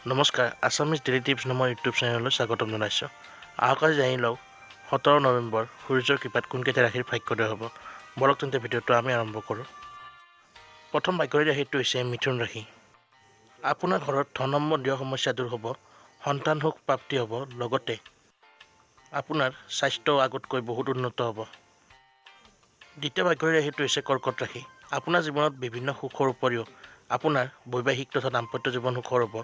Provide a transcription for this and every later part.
নমস্কাৰ, Assamese daily tips নামৰ YouTube চেনেললৈ স্বাগতম জনাইছোঁ। আহক আজি জানি লওক 17 নৱেম্বৰ সূৰ্যৰ কৃপাত কোনকেইটা ৰাশিৰ ভাগ্যোদয় হ'ব। বলক তেন্তে ভিডিঅ'টো আমি আৰম্ভ কৰোঁ। প্ৰথম ভাগ্যৰ ৰাশিটো হৈছে মিথুন ৰাশি। আপোনাৰ ঘৰত ধন সম্বন্ধীয় সমস্যা দূৰ হ'ব, সন্তান সুখ প্ৰাপ্তি হ'ব, লগতে আপোনাৰ স্বাস্থ্য আগতকৈ বহুত উন্নত হ'ব। দ্বিতীয় ভাগ্যৰ ৰাশিটো হৈছে কৰ্কট ৰাশি। আপোনাৰ জীৱনত বিভিন্ন সুখৰ উপৰিও আপোনাৰ বৈবাহিক তথা দাম্পত্য জীৱন সুখৰ হ'ব।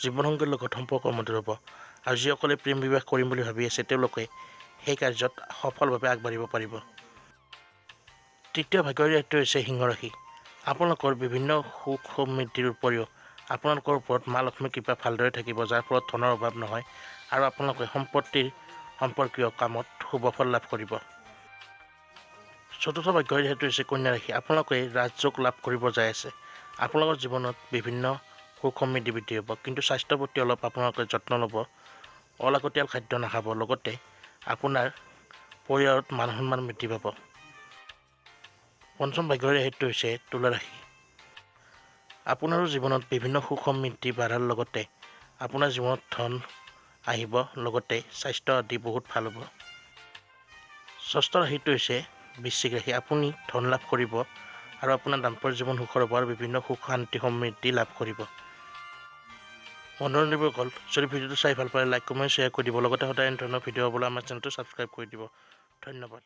জীৱনসংগীৰ লগত সম্পৰ্ক মধুৰ হ'ব আৰু যিসকলে প্ৰেম বিবাহ কৰিম বুলি ভাবি আছে তেওঁলোকে সেই কাৰ্যত সফলভাৱে আগবাঢ়িব পাৰিব। তৃতীয় ভাগ্যৰ ৰাশিটো হৈছে সিংহ ৰাশি। আপোনালোকৰ বিভিন্ন সুখ সমৃদ্ধিৰ উপৰিও আপোনালোকৰ ওপৰত মা লক্ষ্মীৰ কৃপা ভালদৰে থাকিব, যাৰ ফলত ধনৰ অভাৱ নহয় আৰু আপোনালোকে সম্পত্তিৰ সম্পৰ্কীয় কামত শুভফল লাভ কৰিব। চতুৰ্থ ভাগ্যৰ ৰাশিটো হৈছে কন্যা ৰাশি। আপোনালোকে ৰাজযোগ লাভ কৰিব যাই আছে। আপোনালোকৰ জীৱনত বিভিন্ন সুখ সমৃদ্ধি বৃদ্ধি হ'ব, কিন্তু স্বাস্থ্যৰ প্ৰতি অলপ আপোনালোকে যত্ন ল'ব, অলাগতিয়াল খাদ্য নাখাব, লগতে আপোনাৰ পৰিয়ালত মান সন্মান বৃদ্ধি পাব। পঞ্চম ভাগ্যৰ ৰাশিটো হৈছে তুলা ৰাশি। আপোনাৰো জীৱনত বিভিন্ন সুখ সমৃদ্ধি বাঢ়াৰ লগতে আপোনাৰ জীৱনত ধন আহিব, লগতে স্বাস্থ্য আদি বহুত ভাল হ'ব। ষষ্ঠ ৰাশিটো হৈছে বৃশ্চিক ৰাশি। আপুনি ধন লাভ কৰিব আৰু আপোনাৰ দাম্পত্য জীৱন সুখৰ হ'ব আৰু বিভিন্ন সুখ শান্তি সমৃদ্ধি লাভ কৰিব। বন্ধু-বান্ধৱীসকল, যদি ভিডিঅ'টো চাই ভাল পালে লাইক, কমেণ্ট, শ্বেয়াৰ কৰি দিব, লগতে সদায় এনে ধৰণৰ ভিডিঅ' পাবলৈ আমাৰ চেনেলটো ছাবস্ক্ৰাইব কৰি দিব। ধন্যবাদ।